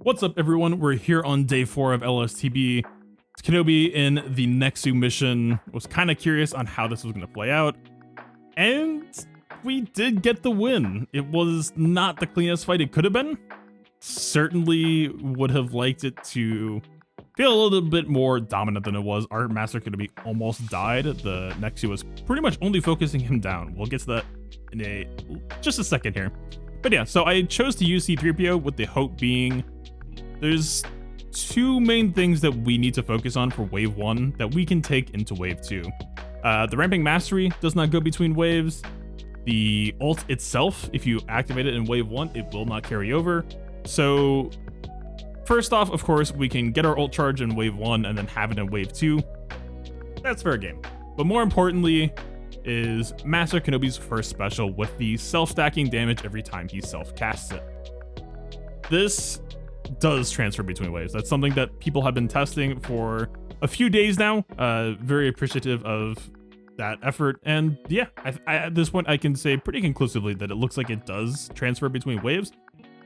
What's up, everyone? We're here on day 4 of LSTB. It's Kenobi in the Nexu mission. Was kind of curious on how this was going to play out, and we did get the win. It was not the cleanest fight it could have been. Certainly would have liked it to feel a little bit more dominant than it was. Our Master Kenobi almost died. The Nexu was pretty much only focusing him down. We'll get to that in just a second here. But yeah, so I chose to use C-3PO with the hope being there's two main things that we need to focus on for wave 1 that we can take into wave 2. The ramping mastery does not go between waves. The ult itself, if you activate it in wave 1, it will not carry over. So first off, of course, we can get our ult charge in wave 1 and then have it in wave 2. That's fair game. But more importantly is Master Kenobi's first special with the self-stacking damage every time he self-casts it. This does transfer between waves. That's something that people have been testing for a few days now. Very appreciative of that effort. And yeah, at this point, I can say pretty conclusively that it looks like it does transfer between waves.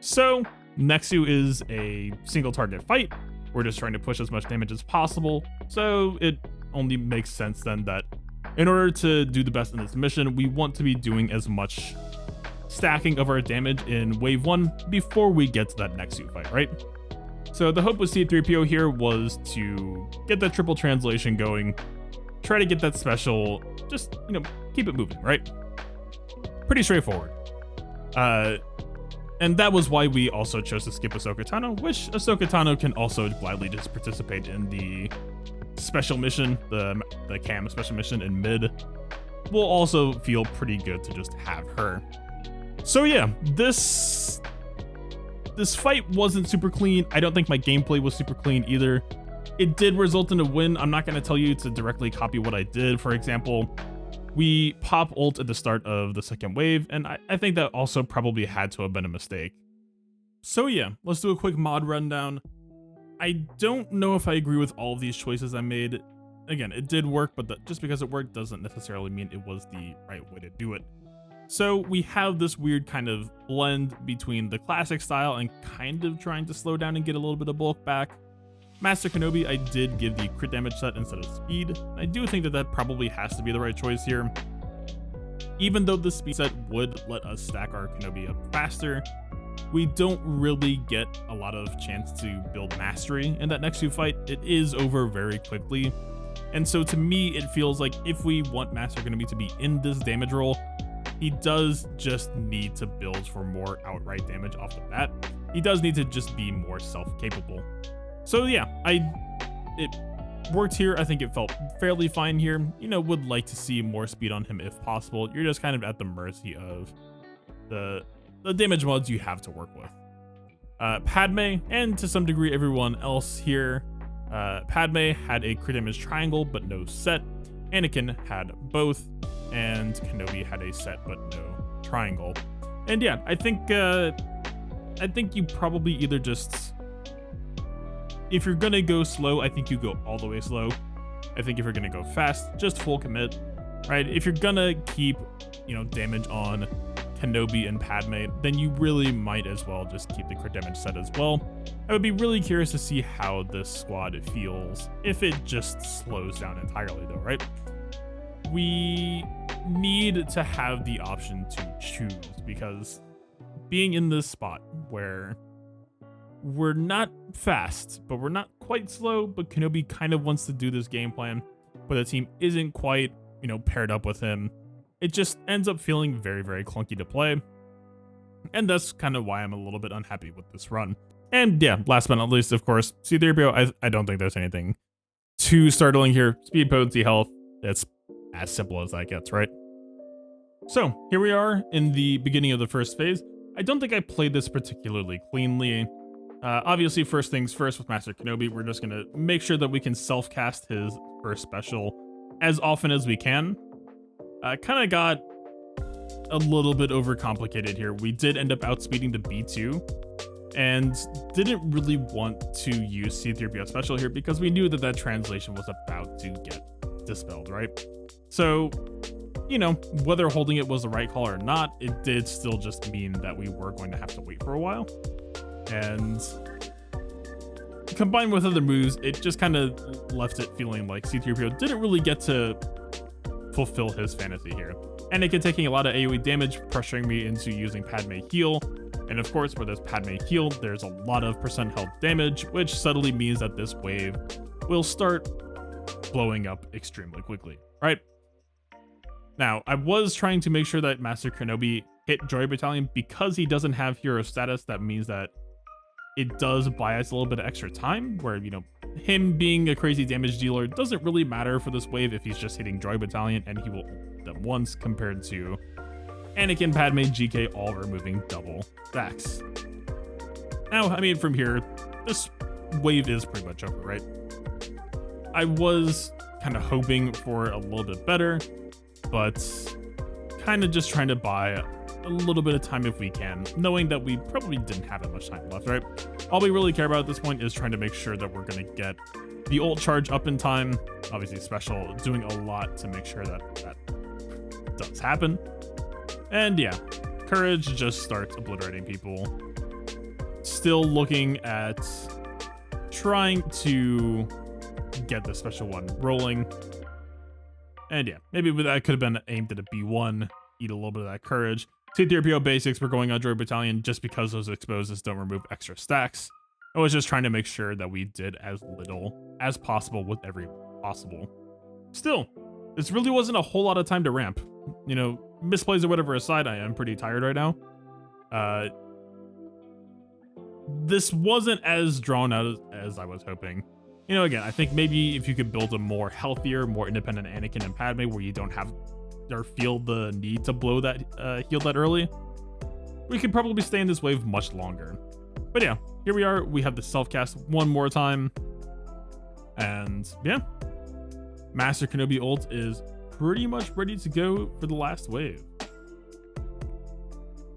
So Nexu is a single target fight. We're just trying to push as much damage as possible. So it only makes sense then that in order to do the best in this mission, we want to be doing as much stacking of our damage in wave 1 before we get to that Nexu fight, right? So the hope with C-3PO here was to get that triple translation going, try to get that special, just, keep it moving, right? Pretty straightforward. And that was why we also chose to skip Ahsoka Tano, which Ahsoka Tano can also gladly just participate in the special mission, the cam special mission in mid. Will also feel pretty good to just have her. So yeah, this fight wasn't super clean. I don't think my gameplay was super clean either. It did result in a win. I'm not going to tell you to directly copy what I did. For example, we pop ult at the start of the second wave, and I think that also probably had to have been a mistake. So yeah, let's do a quick mod rundown. I don't know if I agree with all of these choices I made. Again, it did work, but just because it worked doesn't necessarily mean it was the right way to do it. So we have this weird kind of blend between the classic style and kind of trying to slow down and get a little bit of bulk back. Master Kenobi, I did give the crit damage set instead of speed. I do think that probably has to be the right choice here. Even though the speed set would let us stack our Kenobi up faster, we don't really get a lot of chance to build mastery in that Nexu fight. It is over very quickly. And so to me, it feels like if we want Master Kenobi to be in this damage roll, he does just need to build for more outright damage off the bat. He does need to just be more self-capable. So yeah, it worked here. I think it felt fairly fine here. Would like to see more speed on him if possible. You're just kind of at the mercy of the damage mods you have to work with. Padme, and to some degree everyone else here, Padme had a crit damage triangle but no set. Anakin had both, and Kenobi had a set but no triangle. And yeah, I think you probably either just, if you're gonna go slow, I think you go all the way slow. I think if you're gonna go fast, just full commit, right? If you're gonna keep, damage on Kenobi and Padme, then you really might as well just keep the crit damage set as well. I would be really curious to see how this squad feels if it just slows down entirely though, right? We need to have the option to choose, because being in this spot where we're not fast, but we're not quite slow, but Kenobi kind of wants to do this game plan, but the team isn't quite, paired up with him. It just ends up feeling very, very clunky to play. And that's kind of why I'm a little bit unhappy with this run. And yeah, last but not least, of course, C-3PO, I don't think there's anything too startling here. Speed, potency, health, it's as simple as that gets, right? So here we are in the beginning of the first phase. I don't think I played this particularly cleanly. Obviously, first things first with Master Kenobi, we're just gonna make sure that we can self-cast his first special as often as we can. Kind of got a little bit overcomplicated here. We did end up outspeeding the B2 and didn't really want to use C-3PO special here because we knew that translation was about to get dispelled, right? So, whether holding it was the right call or not, it did still just mean that we were going to have to wait for a while. And combined with other moves, it just kind of left it feeling like C-3PO didn't really get to fulfill his fantasy here. Anakin taking a lot of AoE damage, pressuring me into using Padme heal. And of course, where there's Padme heal, there's a lot of percent health damage, which subtly means that this wave will start blowing up extremely quickly, right? Now, I was trying to make sure that Master Kenobi hit Droid Battalion because he doesn't have hero status. That means that it does buy us a little bit of extra time where, you know, him being a crazy damage dealer doesn't really matter for this wave if he's just hitting Droid Battalion, and he will ult them once compared to Anakin, Padme, GK all removing double stacks. Now, I mean, from here, this wave is pretty much over, right? I was kind of hoping for a little bit better, but kind of just trying to buy a little bit of time if we can, knowing that we probably didn't have that much time left, right? All we really care about at this point is trying to make sure that we're going to get the ult charge up in time. Obviously, Special doing a lot to make sure that that does happen. And yeah, Courage just starts obliterating people. Still looking at trying to get the special one rolling. And yeah, maybe that could have been aimed at a B1, eat a little bit of that Courage. C-3PO basics, we're going on Droid Battalion just because those exposes don't remove extra stacks. I was just trying to make sure that we did as little as possible with every possible. Still, this really wasn't a whole lot of time to ramp. You know, misplays or whatever aside, I am pretty tired right now. This wasn't as drawn out as I was hoping. You know, again, I think maybe if you could build a more healthier, more independent Anakin and Padme where you don't have or feel the need to blow that heal that early, we could probably stay in this wave much longer. But yeah, here we are. We have the self-cast one more time. And yeah, Master Kenobi ult is pretty much ready to go for the last wave.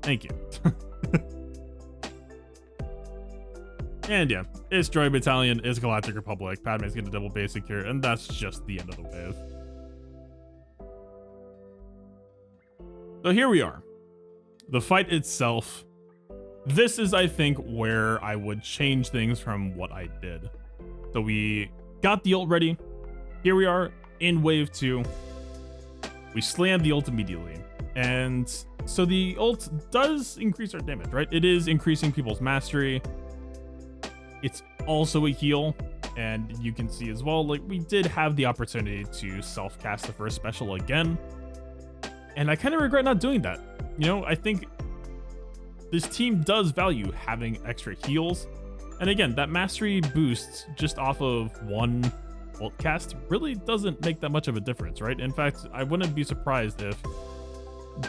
Thank you. And yeah, it's Droid Battalion, it's Galactic Republic. Padme's gonna double basic here, and that's just the end of the wave. So here we are. The fight itself. This is, I think, where I would change things from what I did. So we got the ult ready. Here we are in wave 2. We slammed the ult immediately. And so the ult does increase our damage, right? It is increasing people's mastery. It's also a heal. And you can see as well, like, we did have the opportunity to self-cast the first special again. And I kind of regret not doing that. You know, I think this team does value having extra heals. And again, that mastery boost just off of one ult cast really doesn't make that much of a difference, right? In fact, I wouldn't be surprised if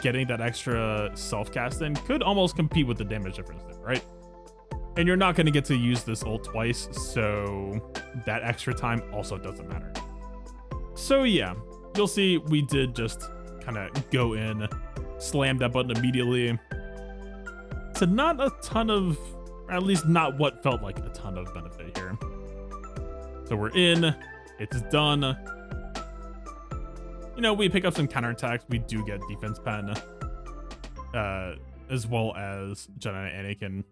getting that extra self-cast in could almost compete with the damage difference there, right? And you're not going to get to use this ult twice, so that extra time also doesn't matter. So yeah, you'll see we did just kind of go in, slam that button immediately to not a ton of, or at least not what felt like a ton of benefit here. So we're in, it's done. You know, we pick up some counterattacks. We do get defense pen, as well as Jedi Anakin.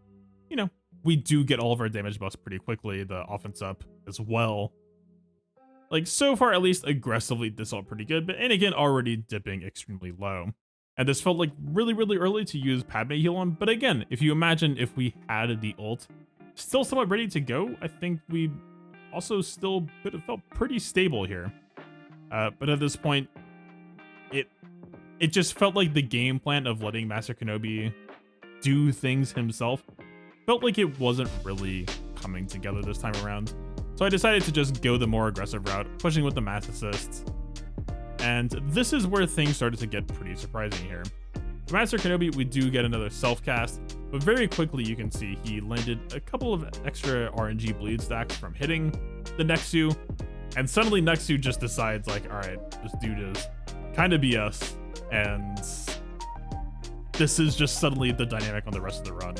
You know, we do get all of our damage buffs pretty quickly. The offense up as well. Like, so far, at least aggressively, this all pretty good, but Anakin already dipping extremely low. And this felt like really, really early to use Padme heal on, but again, if you imagine if we had the ult still somewhat ready to go, I think we also still could have felt pretty stable here. But at this point, it just felt like the game plan of letting Master Kenobi do things himself felt like it wasn't really coming together this time around. So I decided to just go the more aggressive route, pushing with the mass assists. And this is where things started to get pretty surprising here. For Master Kenobi, we do get another self-cast, but very quickly you can see he landed a couple of extra RNG bleed stacks from hitting the Nexu, and suddenly Nexu just decides like, all right, this dude is kind of BS, and this is just suddenly the dynamic on the rest of the run.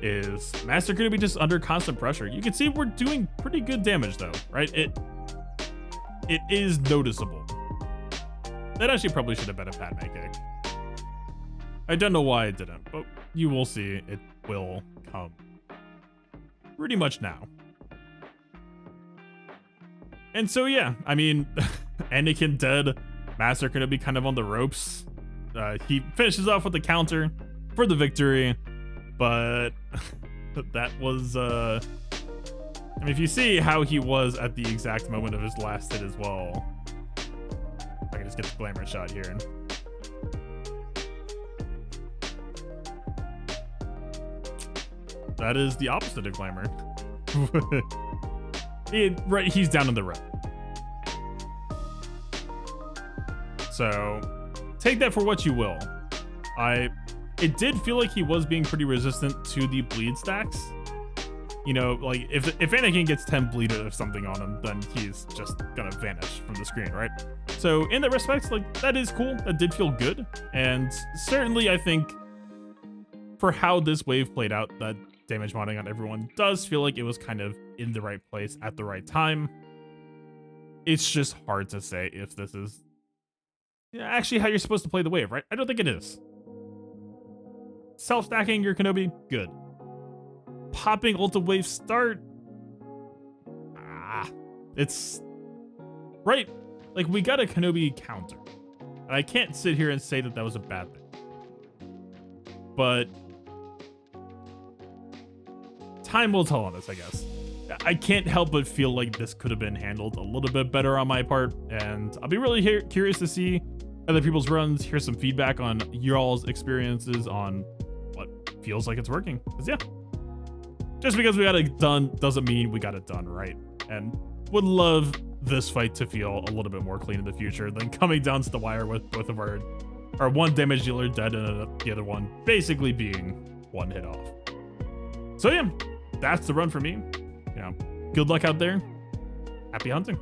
Is Master Kenobi just under constant pressure? You can see we're doing pretty good damage though, right? It is noticeable. That actually probably should have been a Padme kick. I don't know why I didn't, but you will see it will come pretty much now. And so, yeah, I mean, Anakin dead. Master Kenobi kind of on the ropes. He finishes off with the counter for the victory, but that was, I mean, if you see how he was at the exact moment of his last hit as well, I can just get the glamour shot here. That is the opposite of glamour. Right, he's down in the road. So take that for what you will. It did feel like he was being pretty resistant to the bleed stacks. You know, like if Anakin gets 10 bleed or something on him, then he's just gonna vanish from the screen, right? So in that respect, like that is cool. That did feel good. And certainly I think for how this wave played out, that damage modding on everyone does feel like it was kind of in the right place at the right time. It's just hard to say if this is actually how you're supposed to play the wave, right? I don't think it is. Self-stacking your Kenobi, good. Popping ulti wave start, it's right. Like we got a Kenobi counter, and I can't sit here and say that that was a bad thing. But time will tell on this, I guess. I can't help but feel like this could have been handled a little bit better on my part, and I'll be really curious to see other people's runs, hear some feedback on y'all's experiences on what feels like it's working. 'Cause yeah, just because we got it done doesn't mean we got it done right, and would love this fight to feel a little bit more clean in the future than coming down to the wire with both of our one damage dealer dead and the other one basically being one hit off. So yeah, that's the run for me. You know, good luck out there. Happy hunting.